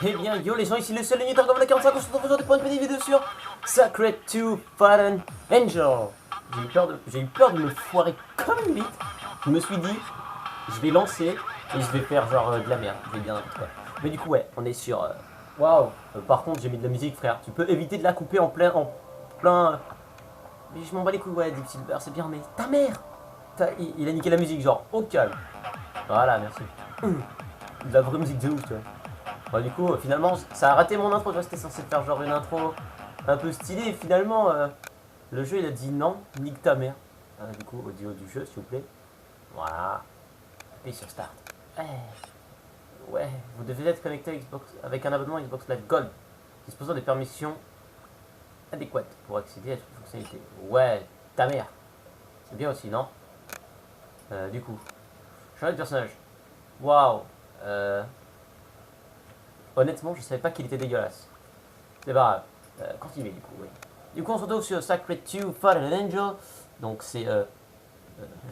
Eh bien, yo les gens, ici le seul unité comme la 45, on se retrouve aujourd'hui pour une petite vidéo sur Sacred 2 Fallen Angel. J'ai eu peur de me foirer comme une bite. Je me suis dit, je vais lancer et je vais faire genre de la merde. Je vais bien n'importe quoi. Mais du coup, ouais, on est sur. Waouh! Par contre, j'ai mis de la musique, frère. Tu peux éviter de la couper en plein. Mais je m'en bats les couilles, ouais, Deep Silver, c'est bien, mais ta mère! Il a niqué la musique, genre, au calme. Voilà, merci. De la vraie musique de ouf, tu vois. Bah, du coup, finalement, ça a raté mon intro. Tu vois, c'était censé faire genre une intro un peu stylée. Et finalement, le jeu il a dit non, nique ta mère. Du coup, audio du jeu, s'il vous plaît. Voilà. Appuyez sur Start. Ouais. Ouais, vous devez être connecté à Xbox, avec un abonnement Xbox Live Gold, disposant des permissions adéquates pour accéder à toutes les fonctionnalités. Ouais, ta mère. C'est bien aussi, non? Du coup, changer de personnage. Waouh. Honnêtement, je savais pas qu'il était dégueulasse. C'est pas grave. Continuez du coup, oui. Du coup, on se retrouve sur Sacred 2 Fallen Angel. Donc, c'est.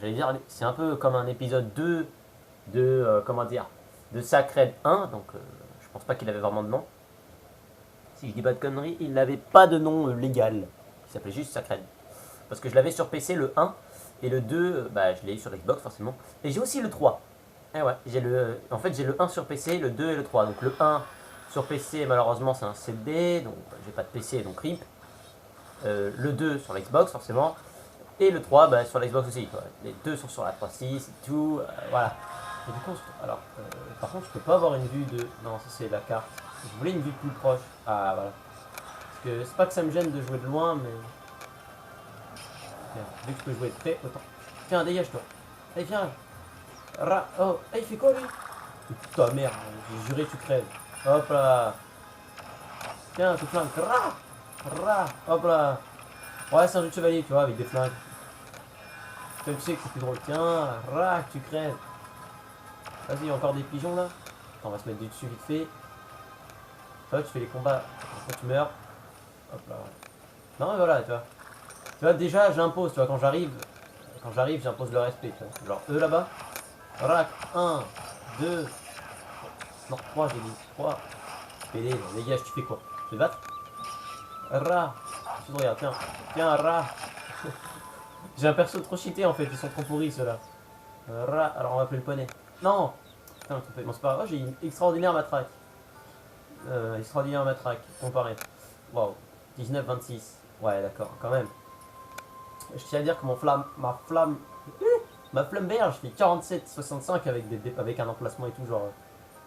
J'allais dire, c'est un peu comme un épisode 2 de. Comment dire? De Sacred 1. Donc, je pense pas qu'il avait vraiment de nom. Si je dis pas de conneries, il n'avait pas de nom légal. Il s'appelait juste Sacred. Parce que je l'avais sur PC le 1. Et le 2, bah, je l'ai eu sur Xbox forcément. Et j'ai aussi le 3. Et ouais, en fait, j'ai le 1 sur PC, le 2 et le 3. Donc, le 1. Sur PC, malheureusement, c'est un CD, donc j'ai pas de PC, donc RIP. Le 2 sur l'Xbox, forcément. Et le 3 bah, sur l'Xbox aussi. Quoi. Les deux sont sur la 3.6 et tout. Voilà. Et du coup, alors, par contre, je peux pas avoir une vue de. Non, ça c'est la carte. Je voulais une vue plus proche. Ah, voilà. Parce que c'est pas que ça me gêne de jouer de loin, mais. Tiens, vu que je peux jouer de près, autant. Tiens, dégage-toi. Allez, viens. Oh, il fait quoi lui? Putain, merde, j'ai juré, tu crèves. Hop là. Tiens, tout flingue. Hop là. Ouais, c'est un jeu de chevalier, tu vois, avec des flingues. Comme tu sais que c'est plus drôle. Tiens, tu crèves. Vas-y, encore des pigeons là. Attends, on va se mettre dessus vite fait. Toi, tu fais les combats. Après, tu meurs. Hop là. Non, mais voilà, tu vois. Tu vois, déjà, j'impose, tu vois, quand j'arrive, j'impose le respect, tu vois. Genre, eux là-bas. Rac, 1, 2. Non, 3, j'ai dit. 3. PD, dégage, tu fais quoi? Tu te battre? Tu te regardes, tiens. Tiens, J'ai un perso trop cheaté en fait, ils sont trop pourris ceux-là. Alors on va appeler le poney. Non. Putain, bon, c'est pas grave, j'ai une extraordinaire matraque. Extraordinaire matraque, comparé. Waouh. 19-26. Ouais, d'accord, quand même. Je tiens à dire que ma flamme berge fait 47-65 avec un emplacement et tout, genre.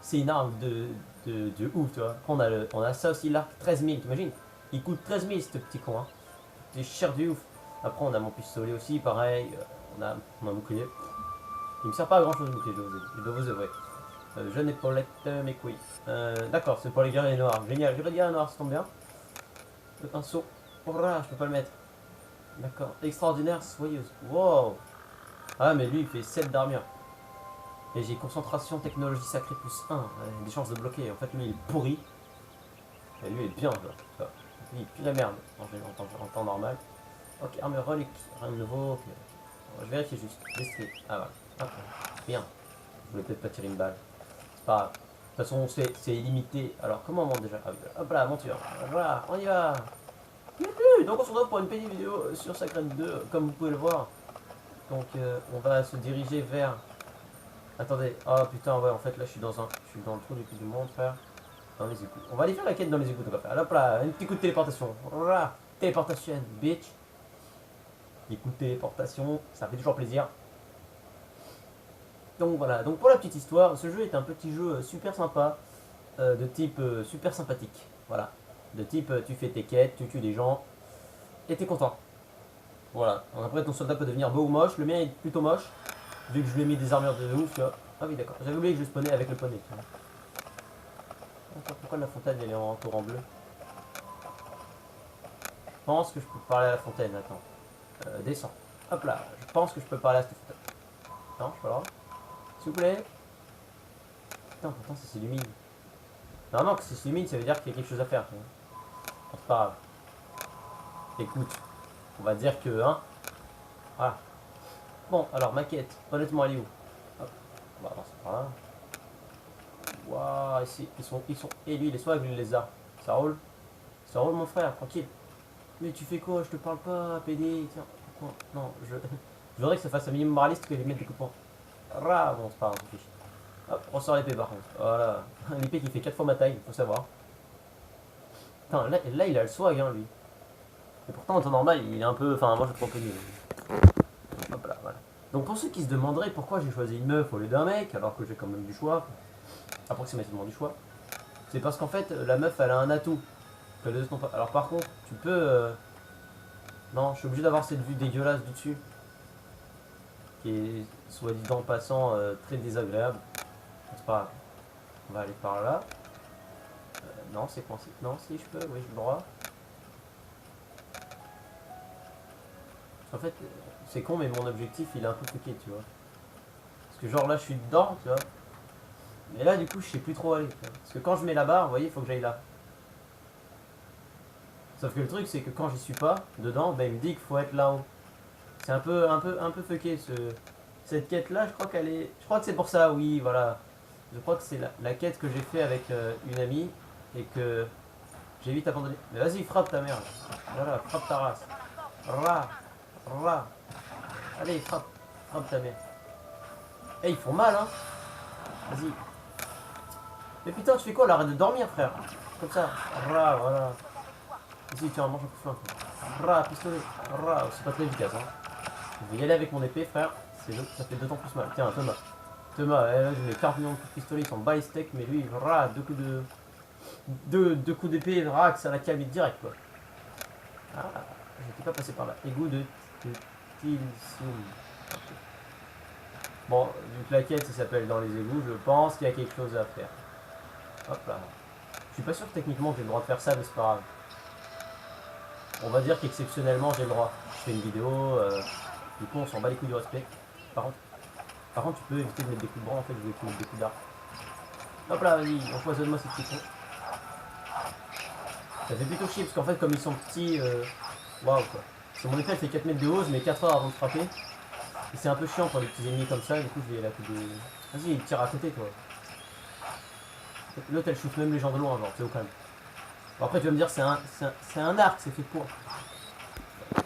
C'est une arme de ouf, tu vois. Après, on a ça aussi, l'arc 13 000, t'imagines? Il coûte 13 000 ce petit con, hein. C'est cher du ouf. Après, on a mon pistolet aussi, pareil. On a un bouclier. Il me sert pas à grand chose le bouclier, je dois vous avouer. Jeune épaulette, mes couilles. D'accord, c'est pour les guerriers noirs. Génial, j'ai pas de guerrier noir, ça tombe bien. Le pinceau. Oh là, je peux pas le mettre. D'accord. Extraordinaire, soyeuse. Wow. Ah, mais lui, il fait 7 d'armure. Et j'ai concentration, technologie sacrée plus 1. Des chances de bloquer. En fait, lui, il est pourri. Et lui, il est bien, quoi. Lui, il pue la merde en temps normal. Ok, armure relique. Rien de nouveau. Okay. Je vérifie juste. D'esprit. Ah, voilà. Ok. Bien. Je voulais peut-être pas tirer une balle. C'est pas grave. De toute façon, c'est illimité. Alors, comment on monte déjà? Hop là, monture. Voilà, on y va. Donc, on se retrouve pour une petite vidéo sur Sacred 2, comme vous pouvez le voir. Donc, on va se diriger vers. Attendez. Oh putain, ouais, en fait, là, je suis dans le trou du cul du monde, frère. Dans les égouts. On va aller faire la quête dans les égouts, on va faire. Hop là, un petit coup de téléportation. Voilà. Téléportation, bitch. Petit coup de téléportation, ça fait toujours plaisir. Donc voilà, donc pour la petite histoire, ce jeu est un petit jeu super sympa, de type super sympathique. Voilà. De type tu fais tes quêtes, tu tues des gens, et t'es content. Voilà. Donc après ton soldat peut devenir beau ou moche, le mien est plutôt moche, vu que je lui ai mis des armures de ouf, tu vois. Ah oui d'accord, j'avais oublié que je spawnais avec le poney. Attends, pourquoi la fontaine elle est encore en bleu? Je pense que je peux parler à la fontaine, attends. Descends. Hop là, je pense que je peux parler à cette fontaine. Non, je peux pas. S'il vous plaît. Putain, pourtant ça s'illumine. Normalement, que ça s'illumine, ça veut dire qu'il y a quelque chose à faire. C'est pas grave. Écoute, on va dire que, hein. Voilà. Bon, alors, ma quête. Honnêtement, elle est où? Hop. On va avancer par là. Waouh, ils sont. Et lui, il est swag, lui, les arts. Ça roule. Ça roule, mon frère, tranquille. Mais tu fais quoi? Je te parle pas, PD. Tiens, pourquoi? Non, je voudrais que ça fasse un minimum réaliste que je mette des coups de poing. Rah, bon, c'est pas grave, on s'en fiche. Hop, on sort l'épée par contre. Voilà. L'épée qui fait 4 fois ma taille, faut savoir. Putain, là, il a le swag, hein, lui. Et pourtant, en temps normal, il est un peu. Enfin, moi, je le trouve un peu nul. Hop là, voilà. Donc, pour ceux qui se demanderaient pourquoi j'ai choisi une meuf au lieu d'un mec, alors que j'ai quand même du choix, approximativement du choix, c'est parce qu'en fait, la meuf, elle a un atout que les autres n'ont pas. Alors, par contre, tu peux. Non, je suis obligé d'avoir cette vue dégueulasse du dessus, qui est, soit dit en passant, très désagréable. C'est pas grave. On va aller par là. Non, c'est coincé. Non, si, je peux, oui, j'ai le droit. En fait, c'est con, mais mon objectif, il est un peu fucké, tu vois. Parce que genre là, je suis dedans, tu vois. Mais là, du coup, je sais plus trop aller. Tu vois. Parce que quand je mets la barre, vous voyez, il faut que j'aille là. Sauf que le truc, c'est que quand j'y suis pas, dedans, ben, il me dit qu'il faut être là-haut. C'est un peu fucké, cette quête-là, je crois qu'elle est... Je crois que c'est pour ça, oui, voilà. Je crois que c'est la quête que j'ai fait avec une amie et que j'ai vite abandonné. Mais vas-y, frappe ta mère. Voilà, frappe ta race. Ra, ra. Allez, frappe. Frappe ta mère. Eh, ils font mal, hein. Vas-y. Mais putain, tu fais quoi là? Arrête de dormir, frère. Comme ça. Ra, voilà. Vas-y, tiens, mange un coup de flingue. Ra, pistolet. Ra, c'est pas très efficace, hein. Je vais y aller avec mon épée, frère. Ça fait d'autant plus mal. Tiens, Thomas. Thomas, je mets 40 millions de coups de pistolet, ils sont bas les steaks, mais lui, ra, deux coups d'épée, ra, ça l'a calmé direct, quoi. Ah, j'étais pas passé par là. Égout de Tilsium. Bon, vu que la quête, ça s'appelle dans les égouts, je pense qu'il y a quelque chose à faire. Hop là. Je suis pas sûr techniquement que j'ai le droit de faire ça, mais c'est pas grave. On va dire qu'exceptionnellement, j'ai le droit. Je fais une vidéo, du coup, on s'en bat les couilles du respect. Par contre, tu peux éviter de mettre des coups de bras, en fait, je vais mettre des coups d'arc. Hop là, vas-y, empoisonne-moi ces petits cons. Ça fait plutôt chier, parce qu'en fait, comme ils sont petits, waouh, quoi. Parce que mon épée, elle fait 4 mètres de haut, je mets 4 heures avant de frapper. Et c'est un peu chiant pour les petits ennemis comme ça, du coup, je vais la coup de... Vas-y, il tire à côté, toi. L'autre, elle shoot même les gens de loin, genre, c'est au calme. Bon, après, tu vas me dire, c'est un arc, c'est fait pour...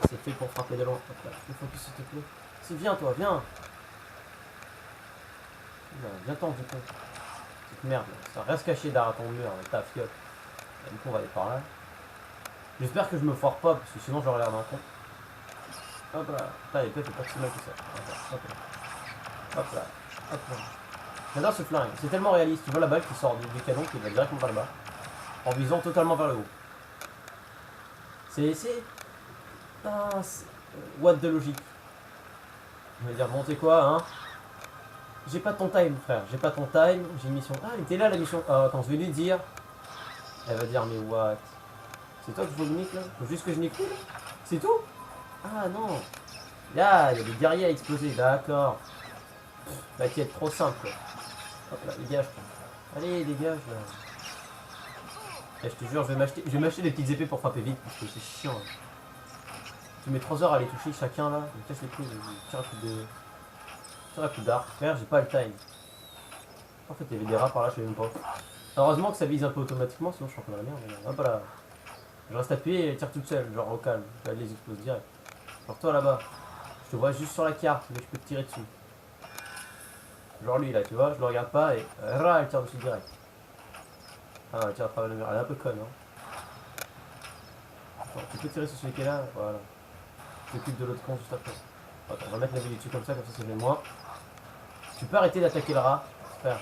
C'est fait pour frapper de loin. Hop là, je focus, s'il te plaît. Si, viens, toi, viens. Viens-t'en, du coup. Cette merde, ça reste caché derrière ton mur, ta fiotte. Du coup, on va aller par là. J'espère que je me foire pas, parce que sinon, j'aurais l'air d'un con. Hop là. Putain, l'épée fait pas si mal que ça. Hop là. Hop là. Hop là. J'adore ce flingue. C'est tellement réaliste. Tu vois la balle qui sort du canon, qui va directement vers le bas. En visant totalement vers le haut. C'est... what de logique. Je vais dire, bon, c'est quoi, hein? J'ai pas ton time, frère. J'ai pas ton time. J'ai une mission. Ah, elle était là, la mission. Ah, attends, je vais lui dire. Elle va dire, mais what? C'est toi que je veux nique là? Faut juste que je nique tout là? C'est tout? Ah non. Là, il y a des guerriers à exploser. D'accord. Bah, qui est trop simple quoi. Hop là, dégage quoi. Allez, dégage là. Eh, je te jure, je vais m'acheter des petites épées pour frapper vite parce que c'est chiant. Tu mets 3 heures à les toucher chacun là. Je me casse les couilles. Je tire un coup de. Tire un coup d'arc. Frère, j'ai pas le time. En fait, il y avait des rats par là, je sais même pas. Heureusement que ça vise un peu automatiquement, sinon je suis encore dans la merde. Hop là. Je reste appuyé et elle tire toute seule, genre au calme. Elle les explose direct. Genre toi là-bas. Je te vois juste sur la carte, mais je peux te tirer dessus. Genre lui là, tu vois, je le regarde pas et elle tire dessus direct. Ah, elle tire à travers le mur. Elle est un peu conne, hein. Attends, tu peux tirer sur celui qui est là, voilà. Je t'occupe de l'autre con juste après. Attends, on va mettre la vie dessus comme ça fait moins. Tu peux arrêter d'attaquer le rat, frère.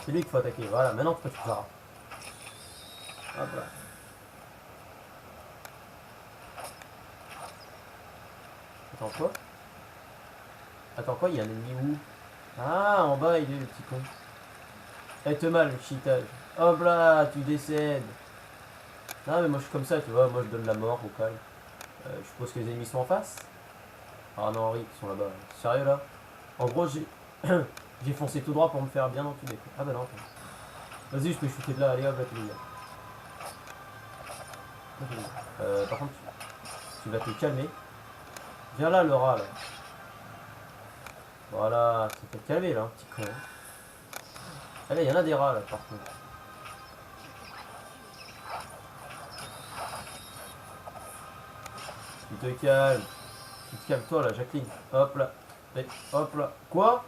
C'est lui qu'il faut attaquer, voilà, maintenant tu peux tuer le rat. Hop là. Attends quoi? Attends quoi? Il y a un ennemi où? Ah, en bas il est le petit con. Elle te mal le cheatage. Hop là, tu décèdes. Non mais moi je suis comme ça, tu vois, moi je donne la mort au calme. Je suppose que les ennemis sont en face. Ah non, Henri, ils sont là-bas. Sérieux là? En gros, j'ai j'ai foncé tout droit pour me faire bien enculer. Ah bah non. Vas-y, je peux shooter de là, allez hop là, tu par contre, tu vas te calmer. Viens là, le rat là. Voilà, ça fait calmer là, un petit con. Ah là, il y en a des rats là par contre. Tu te calmes. Tu te calmes toi là, Jacqueline. Hop là. Et hop là. Quoi?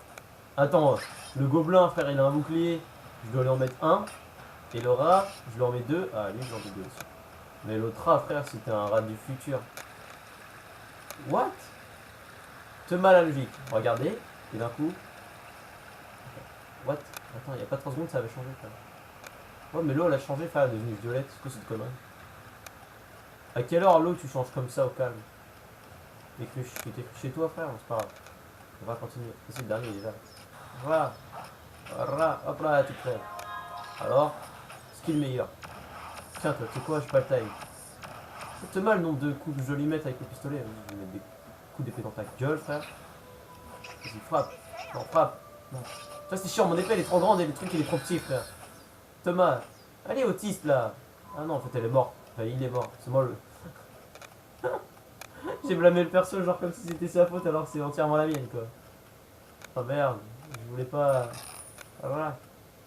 Attends, le gobelin frère il a un bouclier. Je dois lui en mettre un. Et le rat, je lui en mets deux. Ah lui j'en mets deux aussi. Mais l'autre rat frère c'était un rat du futur. What? Te mal à la logique. Regardez. Et d'un coup. What? Attends, il n'y a pas 3 secondes ça avait changé frère. Ouais mais l'eau elle a changé frère, elle est devenue violette. C'est quoi cette connerie? À quelle heure l'eau tu changes comme ça au calme? T'es chez toi frère, c'est pas grave. On va continuer. Et c'est le dernier déjà. Voilà. Voilà. Hop là, tu prêt. Alors, skill meilleur. Tiens toi, tu sais quoi, je pas le time. C'est mal le nombre de coups que je lui mette avec le pistolet. Je vais mettre des coups d'épée dans ta gueule frère. Vas-y, frappe. Non, frappe. Non. Ça c'est chiant, mon épée elle est trop grande et le truc il est trop petit frère. Thomas, allez autiste là. Ah non en fait elle est morte. Enfin il est mort. C'est moi le... J'ai blâmé le perso genre comme si c'était sa faute alors que c'est entièrement la mienne quoi. Oh merde, je voulais pas... Ah voilà.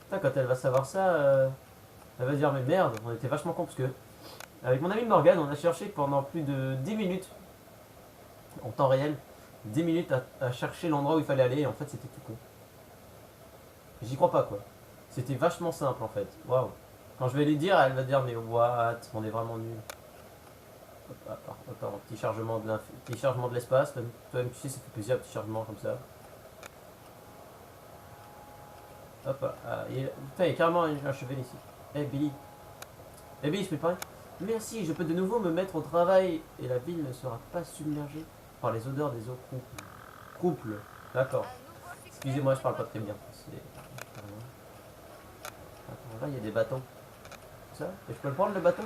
Putain, quand elle va savoir ça, elle va dire mais merde, on était vachement con parce que... Avec mon ami Morgan, on a cherché pendant plus de 10 minutes, en temps réel, 10 minutes à chercher l'endroit où il fallait aller et en fait c'était tout con. J'y crois pas quoi. C'était vachement simple en fait. Waouh. Quand je vais lui dire, elle va dire mais what, on est vraiment nul. Attends, petit chargement de l'espace. Toi-même tu sais, ça fait plaisir, petit chargement comme ça. Hop, putain, il y a carrément un cheval ici. Eh Billy. Eh Billy, je peux te parler? Merci, je peux de nouveau me mettre au travail et la ville ne sera pas submergée par les odeurs des eaux crouples. Crouples, d'accord. Excusez-moi, je parle pas très bien. Attends, là il y a des bateaux. Ça? Et je peux le prendre le bateau?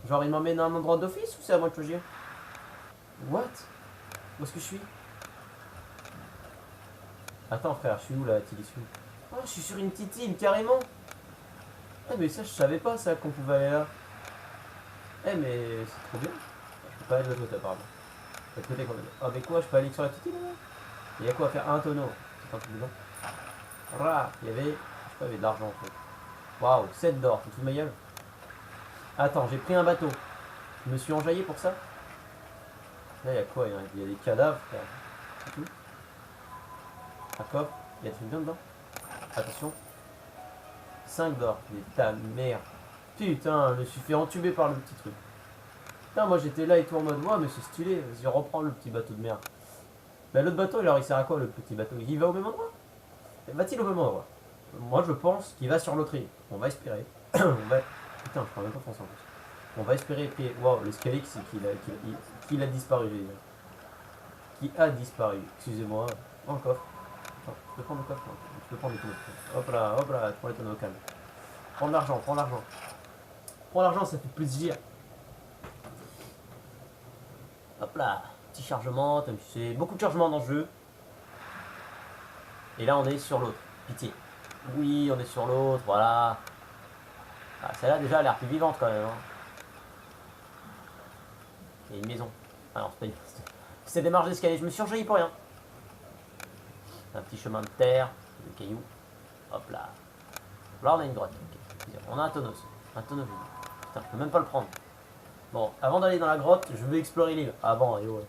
Genre il m'emmène à un endroit d'office ou c'est à moi de choisir? What? Où est-ce que je suis? Attends frère, je suis où là, Tilly? Oh, je suis sur une petite île carrément. Eh mais ça je savais pas ça qu'on pouvait aller là. Eh mais c'est trop bien. Je peux pas aller de l'autre côté apparemment. De l'autre côté quand même. Ah mais quoi, je peux aller sur la petite île là? Il y a quoi à faire? Un tonneau. C'est un truc dedans. Rah, il y avait. Je sais pas, il y avait de l'argent en fait. Waouh, 7 d'or, tu te fous de ma gueule? Attends, j'ai pris un bateau. Je me suis enjaillé pour ça? Là il y a quoi? Il y a des cadavres, frère. C'est tout. Un coffre. Il y a des trucs bien dedans. Attention. 5 d'or. Mais ta mère. Putain, je me suis fait entuber par le petit truc. Putain, moi j'étais là et tout en mode, ouais, mais c'est stylé, vas-y, reprends le petit bateau de merde. Bah, l'autre bateau, alors il sert à quoi le petit bateau? Il va au même endroit? Va-t-il au même endroit? Moi je pense qu'il va sur l'autre île. On va espérer. On va... Putain, je parle même pas français en plus. On va espérer que. Waouh, l'escalier, c'est qu'il a disparu, j'ai dit. Qui a disparu. Excusez-moi. Oh, un coffre. Attends, tu peux prendre le coffre? Non, tu peux prendre les tonneaux. Hop là, tu prends les tonneaux au calme. Prends de l'argent, prends l'argent. Prends l'argent, ça fait plaisir. Hop là, petit chargement, tu sais, beaucoup de chargement dans le jeu. Et là on est sur l'autre, pitié. Oui, on est sur l'autre, voilà. Ah, celle-là déjà a l'air plus vivante quand même. Hein. Il y a une maison. Ah non, c'est pas une... C'est des marches d'escalier, je me suis enjaillé pour rien. Un petit chemin de terre, de cailloux. Hop là. Là on a une grotte. Okay. On a un tonneau aussi. Un tonneau vide. Putain, je peux même pas le prendre. Bon, avant d'aller dans la grotte, je veux explorer l'île. Ah bon, et oh.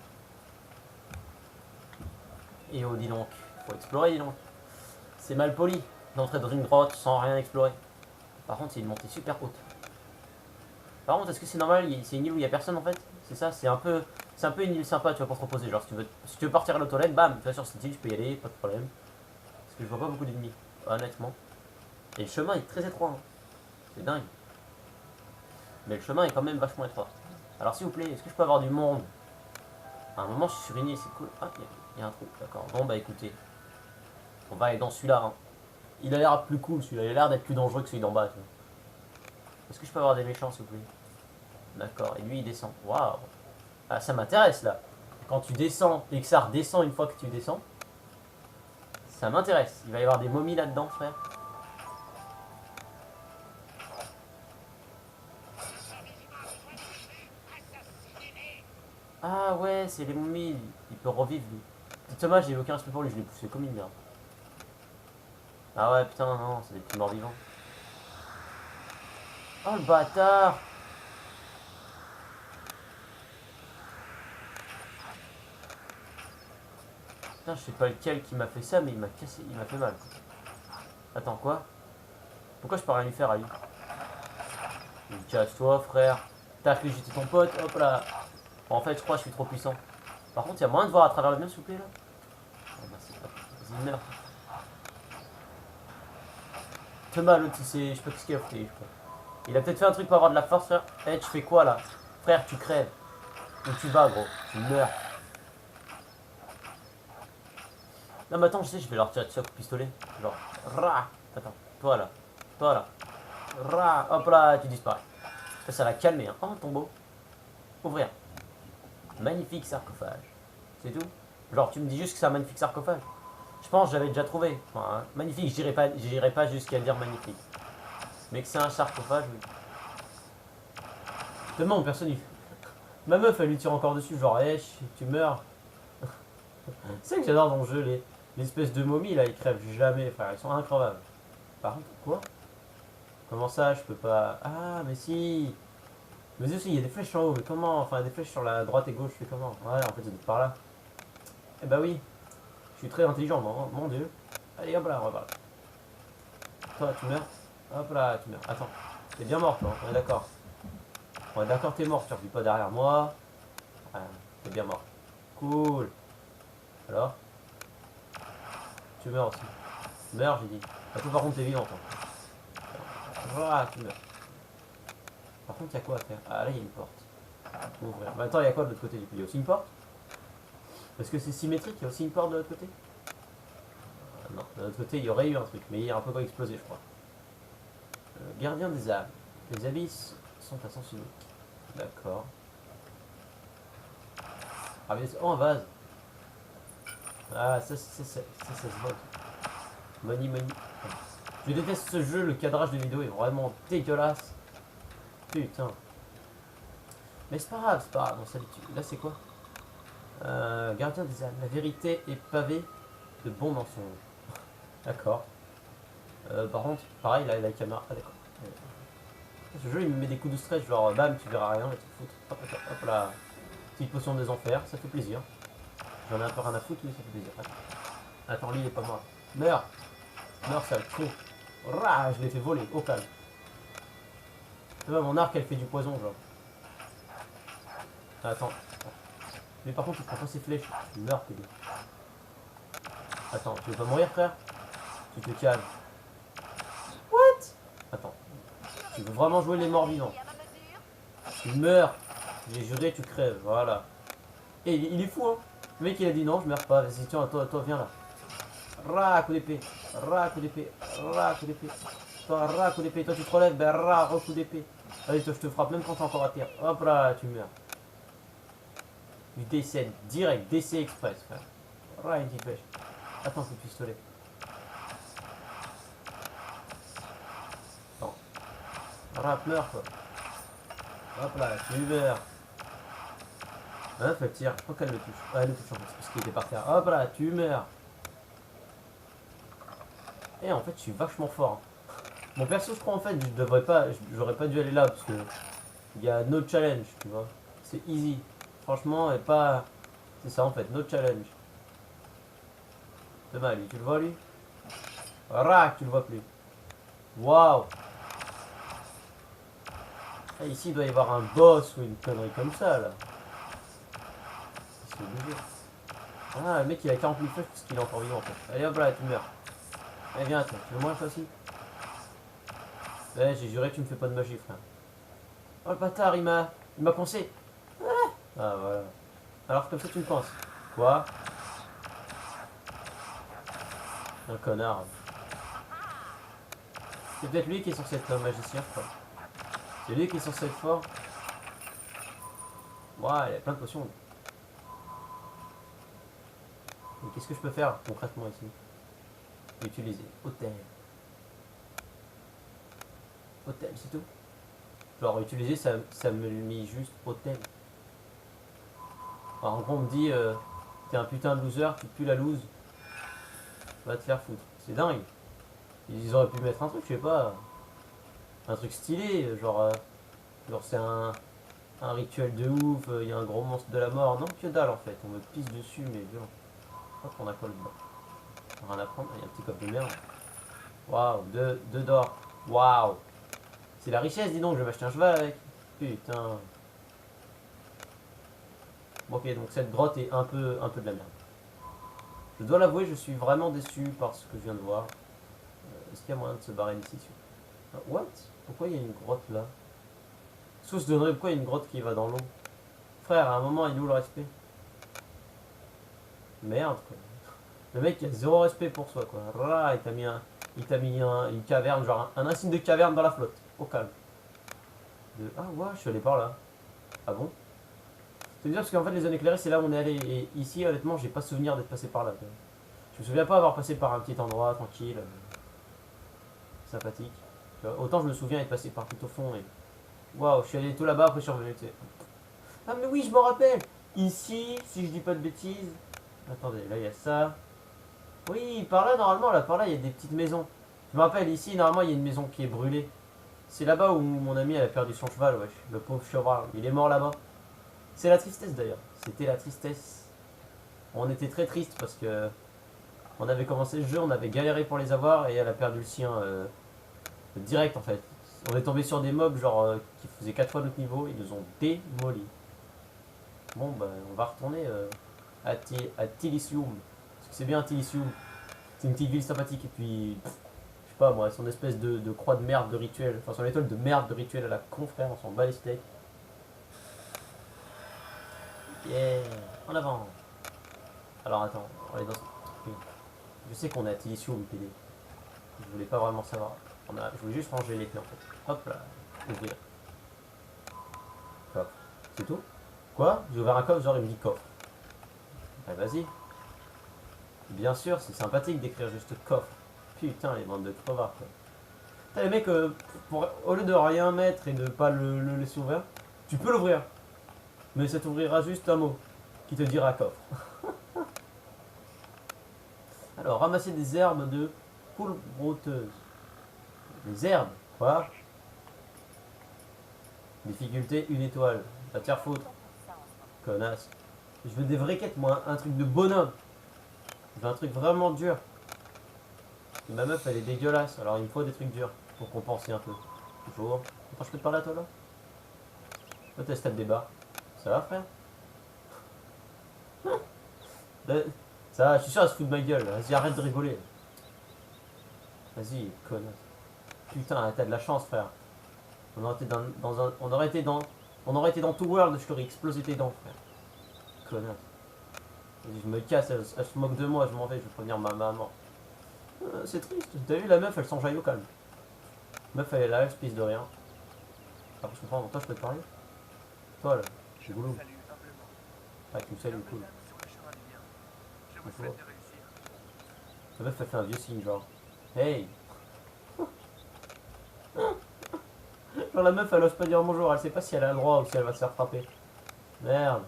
Et oh, dis donc. Faut explorer, dis donc. C'est mal poli d'entrer dans une grotte sans rien explorer. Par contre, c'est une montée super haute. Par contre, est-ce que c'est normal? C'est une île où il n'y a personne en fait? C'est ça, c'est un peu une île sympa, tu vois, pour te reposer. Genre, si tu veux partir à la toilette, bam, tu vas sur cette île, je peux y aller, pas de problème. Parce que je vois pas beaucoup d'ennemis, honnêtement. Et le chemin est très étroit. Hein. C'est dingue. Mais le chemin est quand même vachement étroit. Alors, s'il vous plaît, est-ce que je peux avoir du monde? À un moment, je suis sur une île, c'est cool. Ah, il y a un trou, d'accord. Bon, bah écoutez, on va aller dans celui-là. Hein. Il a l'air plus cool celui-là, il a l'air d'être plus dangereux que celui d'en bas. Est-ce que je peux avoir des méchants s'il vous plaît? D'accord, et lui il descend. Waouh! Ah, ça m'intéresse là. Quand tu descends et que ça redescend une fois que tu descends, ça m'intéresse. Il va y avoir des momies là-dedans, frère. Ah ouais, c'est les momies. Il peut revivre lui. C'est dommage, j'ai eu aucun respect pour lui, je l'ai poussé comme une merde. Ah ouais, putain, non, c'est des petits morts vivants. Oh le bâtard! Putain, je sais pas lequel qui m'a fait ça, mais il m'a cassé, il m'a fait mal. Attends, quoi? Pourquoi je peux rien lui faire à lui? Casse-toi, frère. T'as fait j'étais ton pote, hop là. Bon, en fait, je crois que je suis trop puissant. Par contre, il y a moyen de voir à travers le mur, s'il vous plaît, là? Oh, merci. Vas-y, meurs. Thomas, l'autre, il sait, je sais pas ce qu'il a fait. Il a peut-être fait un truc pour avoir de la force, frère. Eh, tu fais quoi, là? Frère, tu crèves. Où tu vas, gros? Tu meurs. Non, mais attends, je sais, je vais leur tirer dessus à coup de pistolet. Genre, ra. Attends, toi, là. Toi, là. Ra. Hop là, tu disparais. Ça l'a calmé, hein. Oh, tombeau. Ouvrir. Magnifique sarcophage. C'est tout? Genre, tu me dis juste que c'est un magnifique sarcophage. Je pense que j'avais déjà trouvé. Enfin, magnifique, j'irai pas jusqu'à dire magnifique. Mais que c'est un sarcophage, oui. Tellement personne y... Ma meuf, elle lui tire encore dessus, genre, hey, tu meurs. C'est ça que j'adore dans le jeu, les espèces de momies, là, ils crèvent jamais, frère, ils sont increvables. Par contre, quoi? Comment ça, je peux pas... Ah, mais si. Mais aussi, il y a des flèches en haut, mais comment? Enfin, des flèches sur la droite et gauche, je fais comment? Ouais, en fait, c'est par là. Eh bah oui, je suis très intelligent, mon dieu. Allez, hop là, on va voir. Toi, tu meurs. Hop là, tu meurs. Attends, t'es bien mort, toi, on est d'accord. On est d'accord, t'es mort, tu revis pas derrière moi. Ouais, t'es bien mort. Cool. Alors? Tu meurs aussi. Meurs, j'ai dit. Ah, toi, par contre, t'es vivant, toi. Voilà, tu meurs. Par contre, il y a quoi à faire? Ah, là, il y a une porte. Ouvrir. Mais attends, il y a quoi de l'autre côté du coup? Il y a aussi une porte? Parce que c'est symétrique, il y a aussi une porte de l'autre côté? Non, de l'autre côté, il y aurait eu un truc, mais il a un peu pas explosé, je crois. Gardien des âmes. Les abysses sont à sens unique. D'accord. Ah, mais oh, un vase. Ah, ça se voit. Money, money. Je déteste ce jeu, le cadrage de vidéo est vraiment dégueulasse. Putain. Mais c'est pas grave, c'est pas grave. Là, c'est quoi? Gardien des âmes. La vérité est pavée de bons mensonges. D'accord. Par contre, pareil, là, la caméra. Ah, d'accord. Ce jeu, il me met des coups de stress, genre, bam, tu verras rien, et te foutre. Hop, hop, hop là. Petite potion des enfers, ça fait plaisir. J'en ai un peu rien à foutre, mais ça fait plaisir. Attends, lui, il est pas mort. Meurs. Meurs, sale trou. Rah, je l'ai fait voler, au calme. Tu vois, mon arc, elle fait du poison, genre. Attends. Mais par contre, il prend pas ses flèches. Tu meurs, PD. Attends, tu veux pas mourir, frère? Tu te calmes. What? Attends. Tu veux vraiment jouer les morts vivants? Tu meurs. J'ai juré, tu crèves. Voilà. Et il est fou, hein. Le mec, il a dit non, je meurs pas. Vas-y, tiens, toi, viens là. Ra, coup d'épée. Ra, coup d'épée. Ra, coup d'épée. Toi, ra, coup d'épée. Toi, tu te relèves. Ben, ra, coup d'épée. Allez, toi, je te frappe même quand t'es encore à terre. Hop là, tu meurs. Du décès direct, décès express, frère. Ra, une petite pêche. Attends, coup de pistolet. Attends. Ra, meurs, quoi. Hop là, tu meurs. Hein, fait tir. Je crois qu'elle le touche. Ah, elle le touche en fait, parce qu'il était par terre. Hop là, tu meurs. Et en fait, je suis vachement fort. Hein. Mon perso, je crois en fait, je devrais pas, j'aurais pas dû aller là parce que il y a no challenge, tu vois. C'est easy. Franchement, et pas. C'est ça en fait, no challenge. Demain, lui, tu le vois lui? Rac, tu le vois plus. Waouh! Ah, ici, il doit y avoir un boss ou une connerie comme ça là. C'est obligé. Ah, le mec il a 40 000 flèches parce qu'il est encore vivant en fait. Allez hop là, tu meurs. Allez, viens, toi. Tu veux moi toi aussi? Ouais, j'ai juré que tu me fais pas de magie, frère. Oh le bâtard, il m'a pensé. Ah voilà. Alors comme ça tu me penses. Quoi? Un connard. C'est peut-être lui qui est censé être un magicien, quoi. C'est lui qui est censé être fort. Ouah, il a plein de potions. Mais qu'est-ce que je peux faire concrètement ici? Utiliser. Hôtel. Hôtel, c'est tout. Genre utiliser, ça me met juste hôtel. Alors en gros, on me dit T'es un putain de loser, tu pues la loose. Va te faire foutre. C'est dingue. Ils auraient pu mettre un truc, je sais pas. Un truc stylé, genre c'est un rituel de ouf, il y a un gros monstre de la mort. Non, que dalle en fait, on me pisse dessus, mais violent. Hop, on a quoi là-dedans? Rien à prendre, il y a un petit coffre de merde. Waouh, deux d'or. Waouh. C'est la richesse, dis donc, je vais m'acheter un cheval avec. Putain. Bon, ok, donc cette grotte est un peu de la merde. Je dois l'avouer, je suis vraiment déçu par ce que je viens de voir. Est-ce qu'il y a moyen de se barrer ici? What? Pourquoi il y a une grotte là? Est-ce se donnerait pourquoi il y a une grotte qui va dans l'eau? Frère, à un moment, il est où le respect? Merde, quoi. Le mec, il a zéro respect pour soi, quoi. Rah, il t'a mis une caverne, genre un insigne de caverne dans la flotte. Au calme. Ah ouais, je suis allé par là. Ah bon? C'est bizarre parce qu'en fait, les zones éclairées, c'est là où on est allé. Et ici, honnêtement, j'ai pas souvenir d'être passé par là. Quoi. Je me souviens pas avoir passé par un petit endroit tranquille, sympathique. Tu vois, autant je me souviens être passé par tout au fond et. Waouh, je suis allé tout là-bas, après je suis revenu, tu sais. Ah, mais oui, je m'en rappelle! Ici, si je dis pas de bêtises. Attendez, là il y a ça. Oui, par là, normalement, là, par là, il y a des petites maisons. Je me rappelle, ici, normalement, il y a une maison qui est brûlée. C'est là-bas où mon ami elle a perdu son cheval, wesh. Le pauvre cheval, il est mort là-bas. C'est la tristesse d'ailleurs. C'était la tristesse. On était très triste parce que on avait commencé le jeu, on avait galéré pour les avoir et elle a perdu le sien direct en fait. On est tombé sur des mobs genre qui faisaient 4 fois notre niveau, ils nous ont démolis. Bon bah on va retourner à Tilisium. Parce que c'est bien Tilisium. C'est une petite ville sympathique et puis je sais pas moi, son espèce de croix de merde de rituel, enfin son étoile de merde de rituel à la con frère, on s'en bat les steaks. Yeah, en avant. Alors attends, on va aller dans ce truc. Je sais qu'on est à Tilisium PD. Je voulais pas vraiment savoir. Je voulais juste ranger l'épée en fait. Hop là, ouvrir. Coffre. C'est tout? Quoi? J'ai ouvert un coffre, genre il me dit coffre. Allez, vas-y. Bien sûr, c'est sympathique d'écrire juste coffre. Putain, les bandes de crevards quoi. T'as les mecs, au lieu de rien mettre et de pas le laisser ouvrir, tu peux l'ouvrir. Mais ça t'ouvrira juste un mot qui te dira coffre. Alors, ramasser des herbes de poule brouteuse. Des herbes? Quoi? Difficulté, une étoile. Va te faire foutre. Connasse. Je veux des vraies quêtes, moi. Un truc de bonhomme. Je veux un truc vraiment dur. Et ma meuf, elle est dégueulasse. Alors, il me faut des trucs durs pour compenser un peu. Toujours. Attends, je peux te parler à toi, là? Toi, t'es stade des barres. Ça va, frère? Ça va, je suis sûr, elle se fout de ma gueule. Vas-y, arrête de rigoler. Vas-y, connasse. Putain, t'as de la chance, frère. On aurait été on aurait été dans Two World, je t'aurais explosé tes dents, frère. Connasse. Vas-y, je me casse, elle se moque de moi, je m'en vais, je vais prévenir ma maman. C'est triste. T'as vu, la meuf, elle s'enjaille au calme. Meuf, elle est là, elle se pisse de rien. Après, je comprends, toi, je peux te parler? Toi, là, je suis goulou. Ah, tu me salues, cool. Bonjour. La meuf, elle fait un vieux signe, genre. Hey! Genre, la meuf, elle ose pas dire bonjour, elle sait pas si elle a le droit ou si elle va se faire frapper. Merde.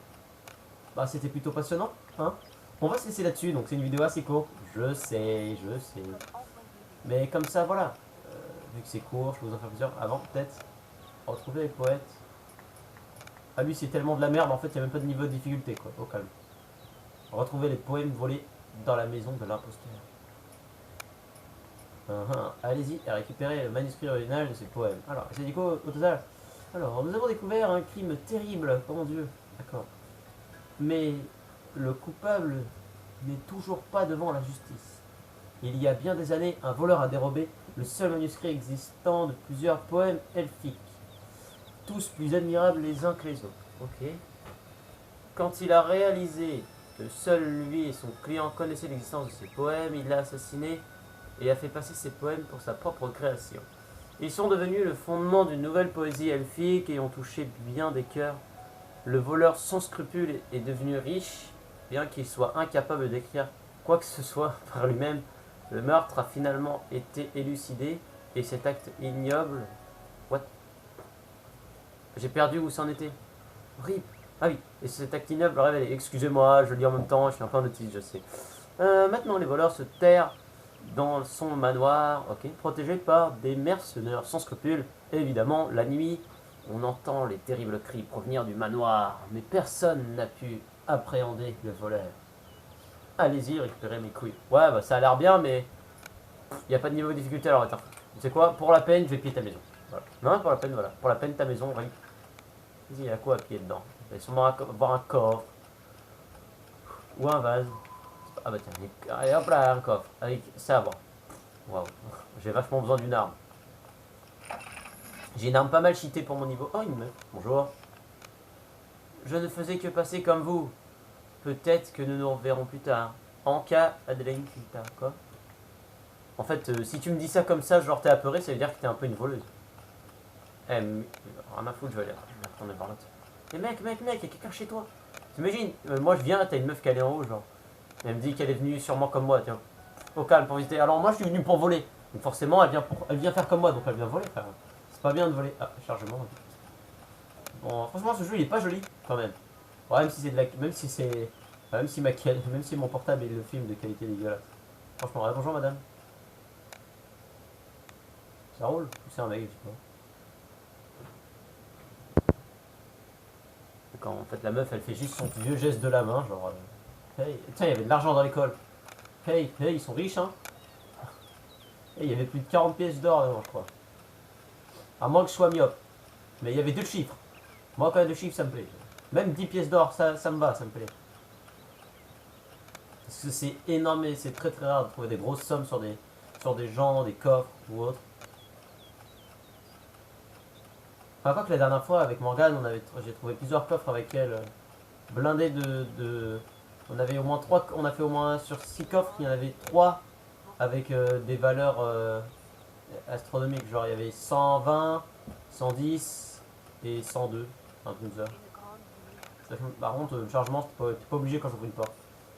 Bah, c'était plutôt passionnant, hein? On va se laisser là-dessus, donc c'est une vidéo assez courte. Je sais. Mais comme ça, voilà. Vu que c'est court, je peux vous en faire plusieurs. Avant, peut-être, retrouver les poètes. Ah, lui, c'est tellement de la merde, en fait, il n'y a même pas de niveau de difficulté, quoi. Au calme. Retrouver les poèmes volés dans la maison de l'imposteur. Allez-y et récupérez le manuscrit original de ces poèmes. Alors, c'est du coup au total. Alors, nous avons découvert un crime terrible, oh mon dieu. D'accord. Mais le coupable n'est toujours pas devant la justice. Il y a bien des années, un voleur a dérobé le seul manuscrit existant de plusieurs poèmes elfiques, tous plus admirables les uns que les autres. Ok. Quand il a réalisé que seul lui et son client connaissaient l'existence de ces poèmes, il l'a assassiné et a fait passer ses poèmes pour sa propre création. Ils sont devenus le fondement d'une nouvelle poésie elfique et ont touché bien des cœurs. Le voleur sans scrupules est devenu riche, bien qu'il soit incapable d'écrire quoi que ce soit par lui-même. Le meurtre a finalement été élucidé et cet acte ignoble... What? J'ai perdu où c'en était. RIP. Ah oui, et cet acte ignoble révélé. Excusez-moi, je lis en même temps, je suis un peu en autiste, je sais. Maintenant, les voleurs se terrent dans son manoir, ok, protégés par des mercenaires sans scrupules. Évidemment, la nuit, on entend les terribles cris provenir du manoir, mais personne n'a pu appréhender le voleur. Allez-y, récupérez mes couilles. Ouais, bah ça a l'air bien, mais il n'y a pas de niveau de difficulté alors attends. Tu sais quoi? Pour la peine, je vais piller ta maison. Voilà. Non, pour la peine, voilà. Pour la peine, ta maison, vas-y. Vas-y, il y a quoi à piller dedans? Il va sûrement avoir un coffre. Ou un vase. Ah bah tiens, allez hop là, un coffre. Avec ça, bon. Waouh. J'ai vachement besoin d'une arme. J'ai une arme pas mal cheatée pour mon niveau. Oh, une meuf. Bonjour. Je ne faisais que passer comme vous. Peut-être que nous nous reverrons plus tard. En cas, Adeline Quinta. Quoi? En fait, si tu me dis ça comme ça, genre t'es apeuré, ça veut dire que t'es un peu une voleuse. Eh, mais, rien à foutre, je vais aller retourner par l'autre. Eh mec, il y a quelqu'un chez toi. T'imagines, moi je viens, t'as une meuf qui est en haut, genre. Elle me dit qu'elle est venue sûrement comme moi, tiens. Au calme pour visiter. Alors moi je suis venu pour voler. Donc forcément, elle vient faire comme moi, donc elle vient voler, frère. C'est pas bien de voler. Ah, chargement. Bon, franchement, ce jeu il est pas joli, quand même. Ouais, même si c'est de la. Même si c'est. Même si mon portable est le film de qualité dégueulasse. Franchement, ouais, bonjour madame. Ça roule? Ou c'est un mec, je sais pas. Quand en fait la meuf elle fait juste son vieux geste de la main, genre. Hey, tiens, il y avait de l'argent dans l'école. Hey, ils sont riches, hein. Hey, il y avait plus de 40 pièces d'or devant, je crois. À moins que je sois myope. Mais il y avait deux chiffres. Moi, quand il y a deux chiffres, ça me plaît. Même 10 pièces d'or, ça me va, ça me plaît. Parce que c'est énorme et c'est très très rare de trouver des grosses sommes sur des gens, des coffres ou autres. Enfin, quoi que la dernière fois, avec Morgane, j'ai trouvé plusieurs coffres avec elle, blindés On avait au moins 3, on a fait au moins sur 6 coffres, il y en avait 3 avec des valeurs astronomiques. Genre, il y avait 120, 110 et 102, un truc comme ça. Par contre, le chargement, t'es pas obligé quand j'ouvre une porte.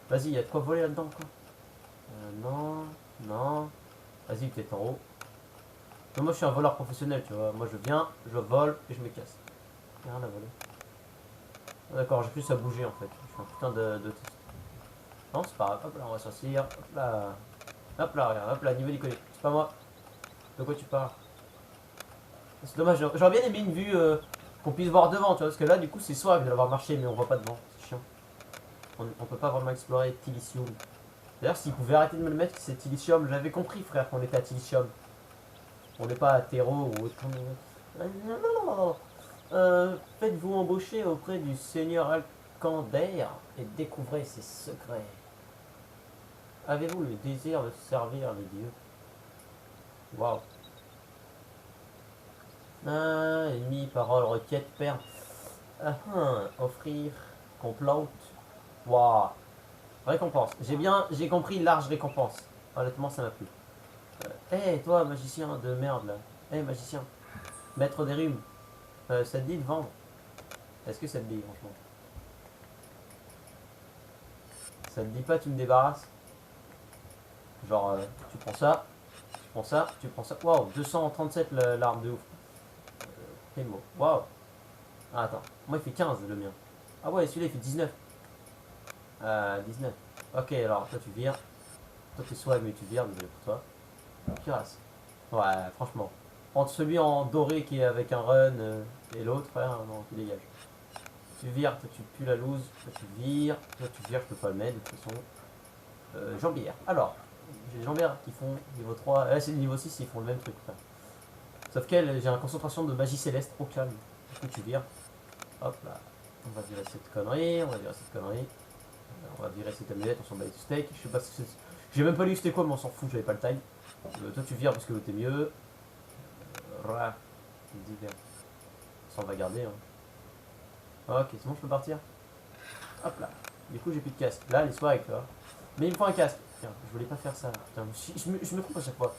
Vas-y, il y a de quoi voler là-dedans, quoi. Non, non. Vas-y, peut-être en haut. Mais moi, je suis un voleur professionnel, tu vois. Moi, je viens, je vole et je me casse. Y'a rien à voler. Ah, d'accord, j'ai plus à bouger en fait. Je suis un putain de test. Non, c'est pas grave. Hop là, on va s'asseoir. Hop là. Hop là, regarde. Hop là, niveau d'iconique. C'est pas moi. De quoi tu parles? C'est dommage. J'aurais bien aimé une vue qu'on puisse voir devant, tu vois. Parce que là, du coup, c'est swag de l'avoir marché, mais on voit pas devant. C'est chiant. On peut pas vraiment explorer Tilicium. D'ailleurs, s'ils pouvaient arrêter de me le mettre, c'est Tilicium. J'avais compris, frère, qu'on était à Tilicium. On n'est pas à Terreau ou autre. Faites-vous embaucher auprès du seigneur Alcander et découvrez ses secrets. Avez-vous le désir de servir les dieux? Waouh. Ennemi, parole, requête, père. Offrir, complainte. Waouh. Récompense. J'ai compris large récompense. Honnêtement, ça m'a plu. Hey, toi, magicien de merde là. Hey, magicien. Maître des rhumes. Ça te dit de vendre? Est-ce que ça te dit, franchement? Ça te dit pas, tu me débarrasses? Genre, tu prends ça, tu prends ça, tu prends ça. Waouh, 237 l'arme de ouf. Primo. Waouh. Ah, attends, moi il fait 15 le mien. Ah ouais, celui-là il fait 19. 19. Ok, alors toi tu vires. Toi t'es swag, mais tu vires, désolé pour toi. Cuirasse. Ouais, franchement. Entre celui en doré qui est avec un run et l'autre, frère, non, tu dégages. Tu vires, toi tu pues la loose, toi tu vires, toi tu vires, je peux pas le mettre de toute façon. Jambière. Alors, j'ai des jambières qui font niveau 3. Là, c'est le niveau 6, ils font le même truc. Frère. Sauf qu'elle, j'ai une concentration de magie céleste au calme. Du coup, tu vires. Hop là. On va virer cette connerie. On va virer cette connerie. On va virer cette amulette. On s'en bat les steaks. Je sais pas si c'est. J'ai même pas lu c'était quoi, mais on s'en fout. J'avais pas le time. Toi, tu vires parce que t'es mieux. Divers. Ça, on va garder. Hein. Ok, c'est bon, je peux partir. Hop là. Du coup, j'ai plus de casque. Là, les soirs avec toi. Mais il me faut un casque. Tiens, je voulais pas faire ça. Putain, je me trompe à chaque fois.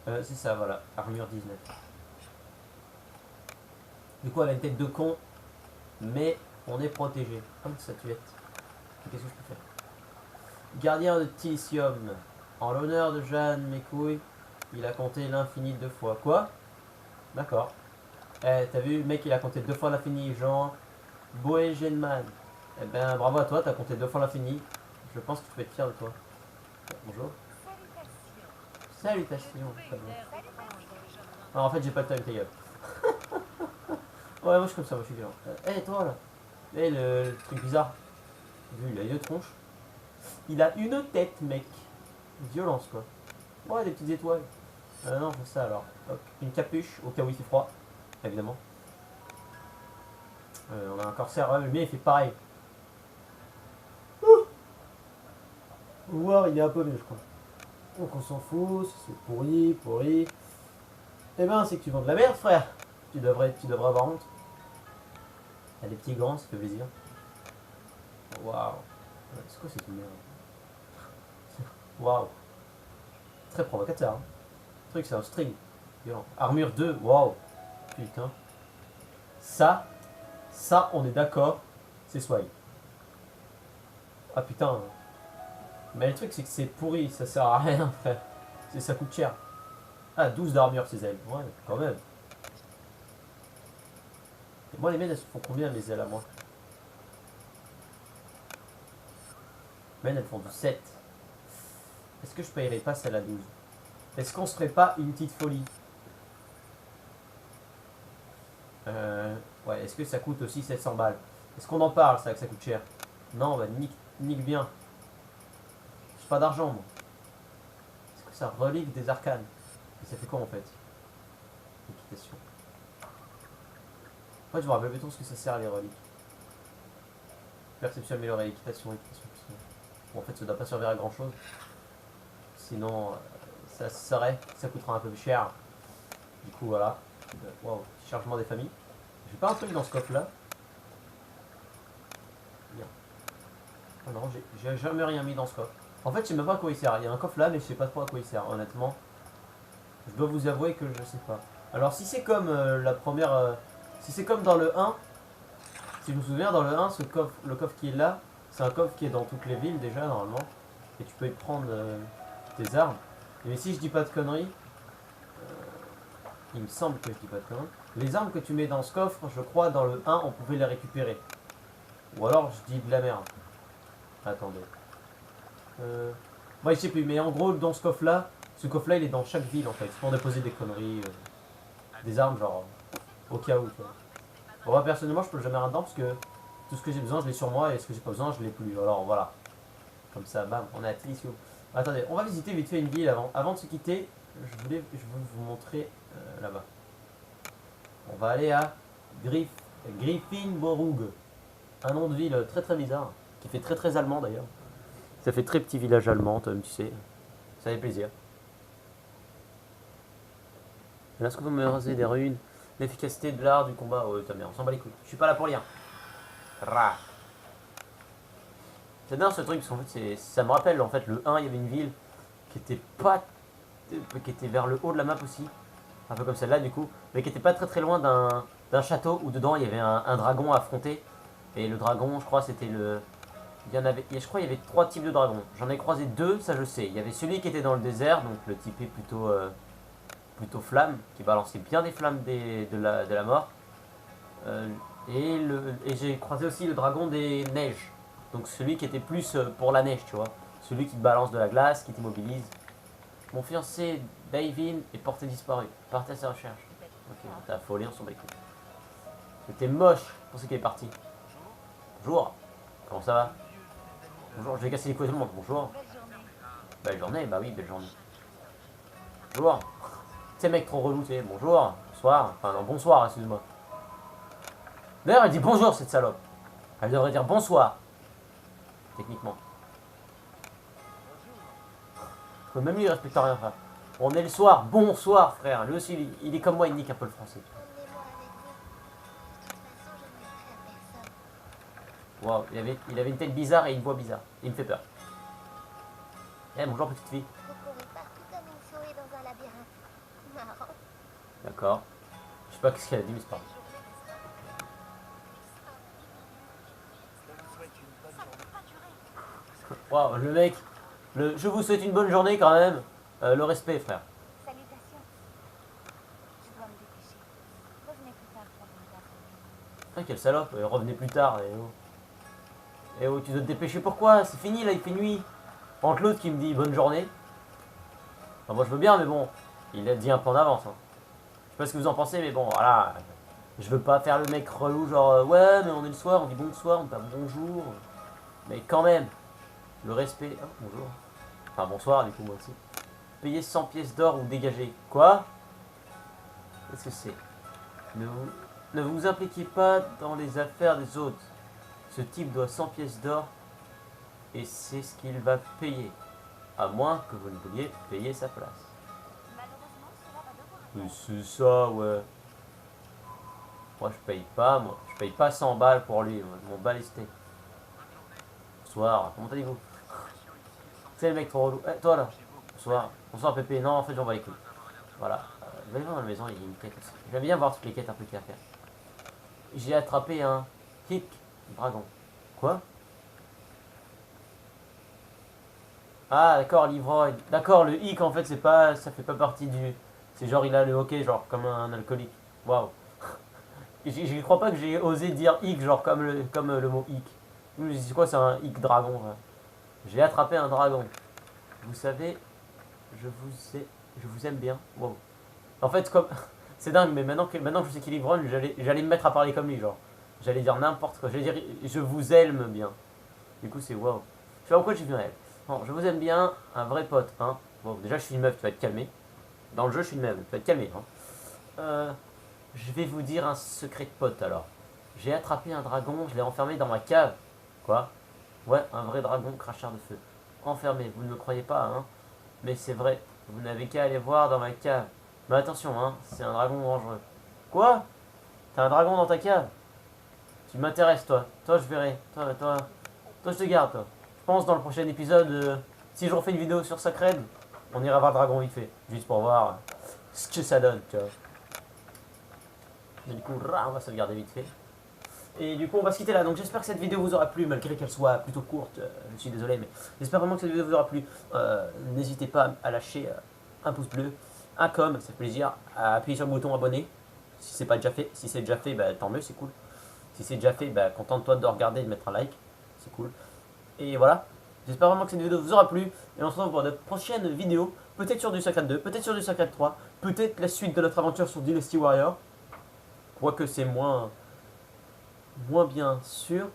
C'est ça, voilà. Armure 19. Du coup, elle a une tête de con. Mais on est protégé. Comme ça, tu es. Qu'est-ce que je peux faire? Gardien de Tilicium. En l'honneur de Jeanne, mes couilles, il a compté l'infini 2 fois. Quoi? D'accord. Eh, t'as vu, le mec, il a compté 2 fois l'infini, genre. Boegenman. Eh ben, bravo à toi, t'as compté 2 fois l'infini. Je pense que tu peux être fier de toi. Bonjour. Salutations. Très bien. Alors, en fait, j'ai pas le time, ta gueule. Ouais, moi je suis comme ça, moi je suis violent. Eh, toi là. Eh, le truc bizarre. Vu, il a une tronche. Il a une tête, mec. Violence, quoi. Ouais, des petites étoiles. Non, c'est ça alors. Hop, une capuche, au cas où il fait froid, évidemment. On a un corsaire, ouais, mais il fait pareil. Voir, il est un peu mieux, je crois. Donc on s'en fout, c'est pourri, pourri. Eh ben, c'est que tu vends de la merde, frère. Tu devrais avoir honte. Il y a des petits gants, ça fait plaisir. Waouh. C'est quoi cette merde? Waouh. Très provocateur. Hein. Le truc, c'est un string. Violent. Armure 2, waouh. Putain. Ça, on est d'accord, c'est swag. Ah putain. Mais le truc, c'est que c'est pourri, ça sert à rien, frère. Ça coûte cher. Ah, 12 d'armure, ces ailes. Ouais, quand même. Et moi, les miennes, elles font combien, mes ailes à moi? Les miennes, elles font du 7. Est-ce que je payerais pas celle à 12? Est-ce qu'on se ferait pas une petite folie? Ouais, est-ce que ça coûte aussi 700 balles? Est-ce qu'on en parle, ça, que ça coûte cher? Non, bah, nique bien. J'ai pas d'argent, moi. Est-ce que ça relique des arcanes? Et ça fait quoi, en fait? Équitation. En fait, je me rappelle plutôt ce que ça sert, les reliques. Perception améliorée, équitation. Bon, en fait, ça doit pas servir à grand chose. Sinon, ça coûtera un peu plus cher. Du coup, voilà. Waouh, chargement des familles. J'ai pas un truc dans ce coffre là. Bien. Oh non, j'ai jamais rien mis dans ce coffre. En fait, je sais même pas à quoi il sert. Il y a un coffre là, mais je sais pas trop à quoi il sert, honnêtement. Je dois vous avouer que je sais pas. Alors, si c'est comme la première. Si c'est comme dans le 1, si je me souviens, dans le 1, le coffre qui est là, c'est un coffre qui est dans toutes les villes déjà, normalement. Et tu peux y prendre tes armes. Mais si je dis pas de conneries, il me semble que je dis pas de conneries. Les armes que tu mets dans ce coffre, je crois, dans le 1, on pouvait les récupérer. Ou alors, je dis de la merde. Attendez. Moi, je sais plus, mais en gros, dans ce coffre-là, il est dans chaque ville, en fait. C'est pour déposer des conneries, des armes, genre, au cas où, tu vois. Bon, moi, personnellement, je peux jamais rien dedans, parce que tout ce que j'ai besoin, je l'ai sur moi, et ce que j'ai pas besoin, je l'ai plus. Alors, voilà. Comme ça, bam, on est à Tilicio. Attendez, on va visiter vite fait une ville avant. Avant de se quitter, je voulais vous montrer là-bas. On va aller à Griffinborug. Un nom de ville très très bizarre, qui fait très très allemand d'ailleurs. Ça fait très petit village allemand, tu sais. Ça fait plaisir. Est-ce que vous me rasez des ruines? L'efficacité de l'art du combat. Oh, ta mère, on s'en bat les couilles. Je suis pas là pour rien. Rah. J'adore ce truc parce qu'en fait, ça me rappelle en fait le 1, il y avait une ville qui était pas. Qui était vers le haut de la map aussi. Un peu comme celle-là du coup. Mais qui était pas très très loin d'un château où dedans il y avait un dragon à affronter. Et le dragon, je crois, c'était le. Il y en avait, je crois qu'il y avait 3 types de dragons. J'en ai croisé 2, ça je sais. Il y avait celui qui était dans le désert, donc le type est plutôt flamme, qui balançait bien des flammes de la mort. Et j'ai croisé aussi le dragon des neiges. Donc celui qui était plus pour la neige, tu vois. Celui qui te balance de la glace, qui t'immobilise. Mon fiancé, Davin, est porté disparu. Partez à sa recherche. Ok, t'as affolé, on s'en bat les couilles. C'était moche pour ce qui est parti. Bonjour, comment ça va? Bonjour, je vais casser les couilles de tout le monde. Bonjour. Belle journée, bah oui, belle journée. Bonjour. Ces mecs trop relou, tu sais. Bonjour, bonsoir. Enfin, non, bonsoir, excuse-moi. D'ailleurs, elle dit bonjour, cette salope. Elle devrait dire bonsoir. Techniquement. Même lui, il respecte rien, frère. On est le soir, bonsoir, frère. Lui aussi, il est comme moi, il nique un peu le français. Waouh, il avait une tête bizarre et une voix bizarre. Il me fait peur. Eh, bonjour, petite fille. D'accord. Je sais pas ce qu'elle a dit, mais c'est pas grave. Waouh, le mec. Je vous souhaite une bonne journée quand même. Le respect, frère. Salutations. Je dois me dépêcher. Revenez plus tard pour une Ah, quelle salope, revenez plus tard. Et oh, tu dois te dépêcher, pourquoi? C'est fini là, il fait nuit. Entre l'autre qui me dit bonne journée. Enfin, moi je veux bien, mais bon, il a dit un peu en avance. Hein. Je sais pas ce que vous en pensez, mais bon, voilà. Je veux pas faire le mec relou, genre ouais, mais on est le soir, on dit bonsoir, on dit pas bonjour. Mais quand même, le respect. Oh, bonjour. Enfin, bonsoir, du coup, moi aussi. Payer 100 pièces d'or ou dégager. Quoi? Qu'est-ce que c'est? Ne vous impliquez pas dans les affaires des autres. Ce type doit 100 pièces d'or et c'est ce qu'il va payer. À moins que vous ne vouliez payer sa place. C'est ça, ouais. Moi, je paye pas, moi. Je paye pas 100 balles pour lui, moi. Je m'en bats les steaks. Bonsoir, comment allez-vous? C'est le mec trop relou. Eh, toi là. Bonsoir. Bonsoir, Pépé. Non, en fait, j'en vais les couilles. Voilà. Je vais aller voir dans la maison, il y a une quête aussi. J'aime bien voir toutes les quêtes un peu qu'il y a à faire. J'ai attrapé un hic dragon. Quoi? Ah, d'accord, l'ivrogne. D'accord, le hic, en fait, c'est pas, ça fait pas partie du... C'est genre, il a le hockey, genre, comme un alcoolique. Waouh. Je crois pas que j'ai osé dire hic, genre, comme le mot hic. C'est quoi, c'est un hic dragon, ouais. J'ai attrapé un dragon. Vous savez, je vous aime bien. Wow. En fait, comme... C'est dingue, mais maintenant que je sais qu'il est ivrogne, j'allais me mettre à parler comme lui, genre. J'allais dire n'importe quoi. J'allais dire, je vous aime bien. Du coup, c'est waouh. Je sais pas pourquoi j'ai vu un L. Bon, je vous aime bien, un vrai pote, hein. Bon, déjà, je suis une meuf, tu vas être calmé. Dans le jeu, je suis une meuf, tu vas être calmé, hein. Je vais vous dire un secret de pote, alors. J'ai attrapé un dragon, je l'ai enfermé dans ma cave. Quoi? Ouais, un vrai dragon cracheur de feu. Enfermé, vous ne me croyez pas, hein. Mais c'est vrai, vous n'avez qu'à aller voir dans ma cave. Mais attention, hein, c'est un dragon dangereux. Quoi? T'as un dragon dans ta cave? Tu m'intéresses, toi. Toi, je verrai. Toi, je te garde, toi. Je pense dans le prochain épisode, si je refais une vidéo sur Sacred, on ira voir le dragon vite fait. Juste pour voir ce que ça donne, tu vois. Mais du coup, on va sauvegarder vite fait. Et du coup, on va se quitter là. Donc, j'espère que cette vidéo vous aura plu, malgré qu'elle soit plutôt courte. Je suis désolé, mais j'espère vraiment que cette vidéo vous aura plu. N'hésitez pas à lâcher un pouce bleu, un com, ça fait plaisir, à appuyer sur le bouton abonner si c'est pas déjà fait. Si c'est déjà fait, bah, tant mieux, c'est cool. Si c'est déjà fait, bah, contente-toi de regarder et de mettre un like, c'est cool. Et voilà, j'espère vraiment que cette vidéo vous aura plu. Et on se retrouve pour notre prochaine vidéo, peut-être sur du Sacred 2, peut-être sur du Sacred 3, peut-être la suite de notre aventure sur Dynasty Warrior. Quoique c'est moins bien sûr.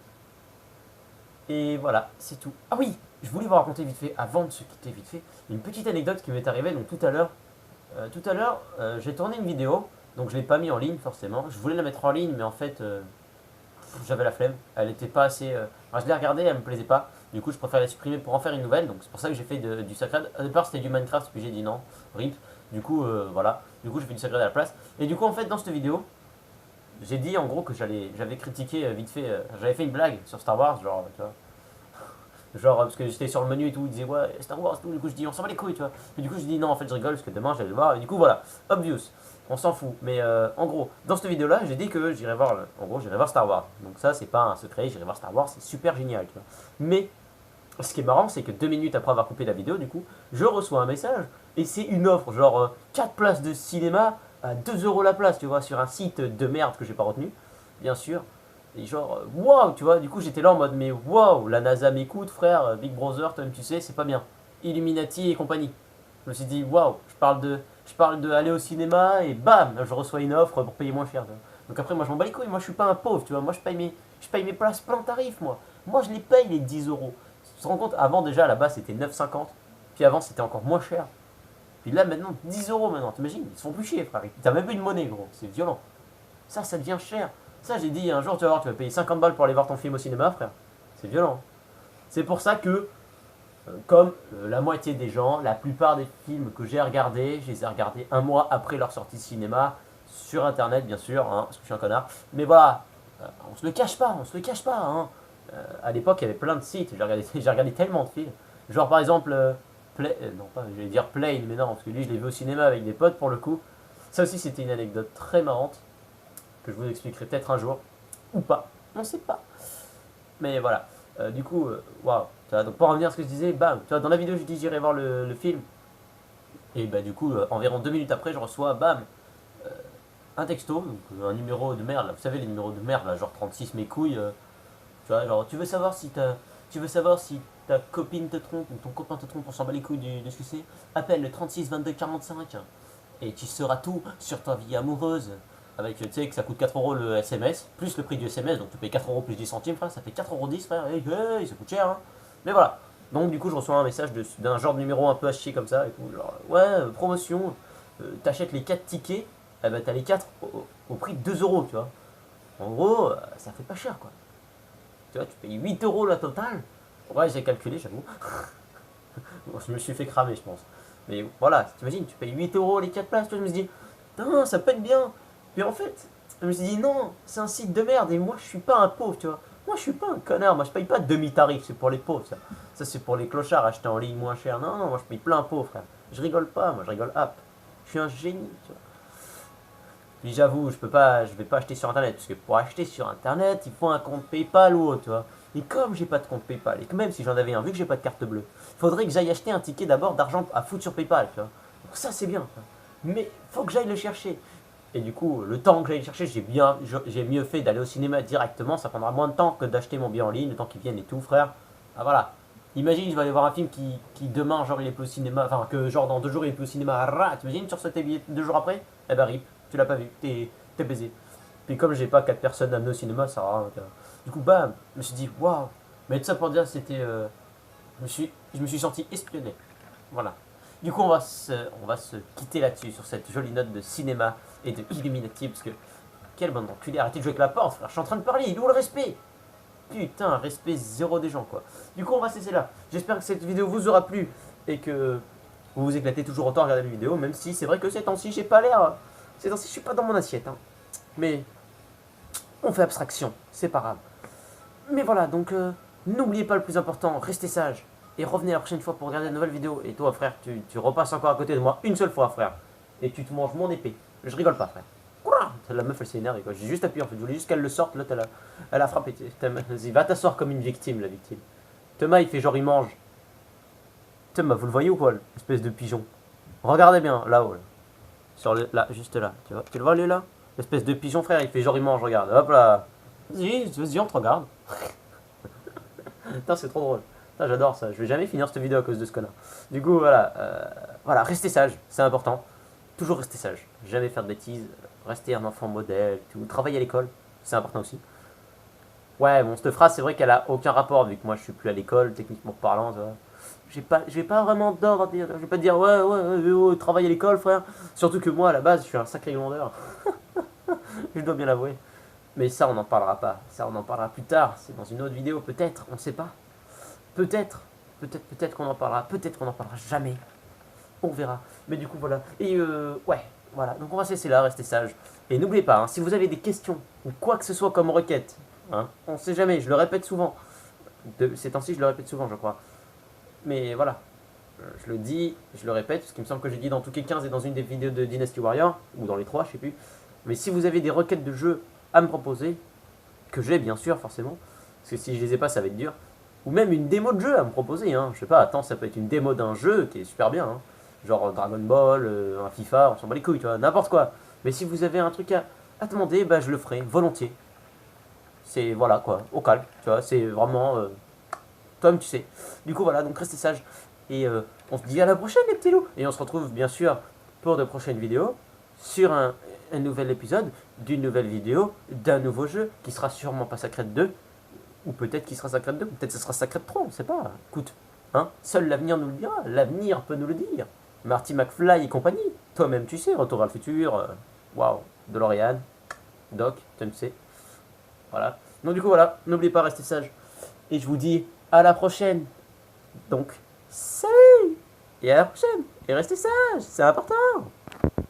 Et voilà, c'est tout. Ah oui, je voulais vous raconter vite fait, avant de se quitter vite fait, une petite anecdote qui m'est arrivée donc tout à l'heure. J'ai tourné une vidéo, donc je l'ai pas mis en ligne forcément. Je voulais la mettre en ligne, mais en fait, j'avais la flemme. Elle était pas assez. Enfin, je l'ai regardée, elle me plaisait pas. Du coup, je préfère la supprimer pour en faire une nouvelle. Donc c'est pour ça que j'ai fait du Sacred. Au départ, c'était du Minecraft, puis j'ai dit non, RIP. Du coup, voilà. Du coup, j'ai fait du Sacred à la place. Et du coup, en fait, dans cette vidéo, j'ai dit en gros que j'avais critiqué vite fait. J'avais fait une blague sur Star Wars, genre, tu vois. Genre, parce que j'étais sur le menu et tout, ils disaient ouais, Star Wars, tout. Du coup, je dis on s'en bat les couilles, tu vois. Et du coup, je dis non, en fait, je rigole parce que demain, j'allais le voir. Et du coup, voilà, obvious, on s'en fout. Mais en gros, dans cette vidéo-là, j'ai dit que j'irais voir, en gros, j'irais voir Star Wars. Donc, ça, c'est pas un secret, j'irai voir Star Wars, c'est super génial, tu vois. Mais ce qui est marrant, c'est que 2 minutes après avoir coupé la vidéo, du coup, je reçois un message et c'est une offre, genre 4 places de cinéma à 2 euros la place, tu vois, sur un site de merde que j'ai pas retenu, bien sûr. Et genre, waouh, tu vois, du coup j'étais là en mode, mais waouh, la NASA m'écoute, frère, Big Brother, toi-même tu sais, c'est pas bien. Illuminati et compagnie. Je me suis dit, waouh, je parle de aller au cinéma et bam, je reçois une offre pour payer moins cher. Tu vois. Donc après, moi je m'en bats les couilles, moi je suis pas un pauvre, tu vois, moi je paye mes places plein tarif, moi. Moi je les paye les 10 euros. Tu te rends compte, avant déjà là-bas c'était 9,50, puis avant c'était encore moins cher. Puis là maintenant 10 euros maintenant, t'imagines, ils se font plus chier, frère. T'as même plus de monnaie, gros, c'est violent. Ça devient cher. Ça, j'ai dit un jour, tu vas voir, tu vas payer 50 balles pour aller voir ton film au cinéma, frère. C'est violent. C'est pour ça que, comme la moitié des gens, la plupart des films que j'ai regardés, je les ai regardés un mois après leur sortie cinéma, sur internet, bien sûr, hein, parce que je suis un connard. Mais voilà, on se le cache pas, on se le cache pas. Hein. À l'époque, il y avait plein de sites, j'ai regardé tellement de films. Genre, par exemple, non, pas, j'allais dire Plane, mais non, parce que lui, je l'ai vu au cinéma avec des potes pour le coup. Ça aussi, c'était une anecdote très marrante que je vous expliquerai peut-être un jour, ou pas, on ne sait pas. Mais voilà, du coup, waouh. Donc pour revenir à ce que je disais, bam, tu vois, dans la vidéo je dis j'irai voir le film, et bah du coup, environ 2 minutes après, je reçois, bam, un texto, donc, un numéro de merde, là, vous savez les numéros de merde, là, genre 36 mes couilles, tu vois, genre tu veux savoir si ta copine te trompe ou ton copain te trompe, on s'en bat les couilles de ce que c'est, appelle le 36 22 45 et tu sauras tout sur ta vie amoureuse. Avec, tu sais que ça coûte 4 euros le SMS, plus le prix du SMS, donc tu payes 4 euros plus 10 centimes, frère, ça fait 4 euros 10, frère, hey, ça coûte cher, hein. Mais voilà. Donc, du coup, je reçois un message d'un genre de numéro un peu à chier comme ça, et tout, genre, ouais, promotion, t'achètes les 4 tickets, eh ben, t'as les 4 au prix de 2 euros, tu vois. En gros, ça fait pas cher, quoi. Tu vois, tu payes 8 euros la totale. Ouais, j'ai calculé, j'avoue. Bon, je me suis fait cramer, je pense. Mais voilà, t'imagines, tu payes 8 euros les 4 places, tu vois, je me suis dit, putain, ça peut être bien. Puis en fait, je me suis dit, non, c'est un site de merde et moi je suis pas un pauvre, tu vois. Moi je suis pas un connard, moi je paye pas demi-tarif, c'est pour les pauvres ça. Ça c'est pour les clochards achetés en ligne moins cher. Non, non, moi je paye plein pot, frère. Je rigole pas, moi je rigole hop. Je suis un génie, tu vois. Puis j'avoue, je vais pas acheter sur internet, parce que pour acheter sur internet, il faut un compte PayPal ou autre, tu vois. Et comme j'ai pas de compte PayPal, et que même si j'en avais un, vu que j'ai pas de carte bleue, faudrait que j'aille acheter un ticket d'abord d'argent à foutre sur PayPal, tu vois. Donc ça c'est bien, mais faut que j'aille le chercher. Et du coup, le temps que j'aille le chercher, j'ai mieux fait d'aller au cinéma directement, ça prendra moins de temps que d'acheter mon billet en ligne, le temps qu'ils viennent et tout, frère. Ah voilà. Imagine, je vais aller voir un film qui demain, genre il est plus au cinéma, enfin que genre dans 2 jours il est plus au cinéma, t'imagines, tu reçois tes billets 2 jours après. Eh ben rip, tu l'as pas vu, t'es baisé. Puis comme j'ai pas 4 personnes à amener au cinéma, ça sert à rien. Du coup, bam, je me suis dit, waouh. Mais tout ça pour dire, c'était. Je me suis senti espionné. Voilà. Du coup, on va se quitter là-dessus, sur cette jolie note de cinéma et de Illuminati, parce que. Quelle bande d'enculés, arrêtez de jouer avec la porte, frère, je suis en train de parler, il est où le respect? Putain, respect zéro des gens, quoi. Du coup, on va cesser là. J'espère que cette vidéo vous aura plu et que vous vous éclatez toujours autant à regarder mes vidéos, même si c'est vrai que ces temps-ci, j'ai pas l'air. Ces temps-ci, je suis pas dans mon assiette, hein. Mais on fait abstraction, c'est pas grave. Mais voilà, donc n'oubliez pas le plus important, restez sage. Et revenez la prochaine fois pour regarder de nouvelles vidéos. Et toi, frère, tu repasses encore à côté de moi une seule fois, frère. Et tu te manges mon épée. Je rigole pas, frère. La meuf, elle s'est énervée, quoi. J'ai juste appuyé, en fait. Je voulais juste qu'elle le sorte. Là, elle a frappé. Vas-y, va t'asseoir comme une victime, la victime. Thomas, il fait genre, il mange. Thomas, vous le voyez ou quoi, l'espèce de pigeon? Regardez bien, là-haut. Là. Là, juste là. Tu vois, tu le vois, lui, là? L'espèce de pigeon, frère, il fait genre, il mange, regarde. Hop là. Vas-y, on te regarde. Putain, c'est trop drôle. Putain, j'adore ça. Je vais jamais finir cette vidéo à cause de ce connard. Du coup, voilà. Voilà, restez sage, c'est important. Toujours rester sage. Jamais faire de bêtises. Rester un enfant modèle. Tout. Travailler à l'école, c'est important aussi. Ouais, bon, cette phrase, c'est vrai qu'elle a aucun rapport, vu que moi, je suis plus à l'école, techniquement parlant, tu vois. J'ai pas vraiment d'ordre à dire. Je vais pas te dire, ouais, travaille à l'école, frère. Surtout que moi, à la base, je suis un sacré glandeur. Je dois bien l'avouer. Mais ça, on n'en parlera pas. Ça, on en parlera plus tard. C'est dans une autre vidéo, peut-être. On ne sait pas. Peut-être qu'on en parlera. Peut-être qu'on n'en parlera jamais. On verra. Mais du coup, voilà. Et ouais, voilà. Donc on va cesser là, restez sage. Et n'oubliez pas, hein, si vous avez des questions ou quoi que ce soit comme requête, hein, on ne sait jamais. Je le répète souvent. Ces temps-ci, je le répète souvent, je crois. Mais voilà. Je le dis, je le répète, parce qu'il me semble que j'ai dit dans tous les 15 et dans une des vidéos de Dynasty Warrior, ou dans les 3, je sais plus. Mais si vous avez des requêtes de jeu à me proposer, que j'ai bien sûr forcément, parce que si je les ai pas ça va être dur, ou même une démo de jeu à me proposer, hein. Je sais pas, attends, ça peut être une démo d'un jeu qui est super bien, hein. Genre Dragon Ball, un FIFA, on s'en bat les couilles, tu vois, n'importe quoi. Mais si vous avez un truc à demander, bah je le ferai volontiers. C'est voilà quoi, au calme, tu vois, c'est vraiment toi-même tu sais. Du coup voilà, donc restez sages et on se dit à la prochaine les petits loups. Et on se retrouve bien sûr pour de prochaines vidéos sur un nouvel épisode, d'une nouvelle vidéo, d'un nouveau jeu qui sera sûrement pas Sacred 2, ou peut-être qu'il sera Sacred 2, ou peut-être que ce sera Sacred 3, on sait pas. Écoute, hein, seul l'avenir nous le dira, l'avenir peut nous le dire. Marty McFly et compagnie, toi-même tu sais, Retour vers le futur, waouh, DeLorean, Doc, tu sais. Voilà. Donc du coup voilà, n'oubliez pas, restez sage. Et je vous dis à la prochaine. Donc, salut. Et à la prochaine. Et restez sage, c'est important.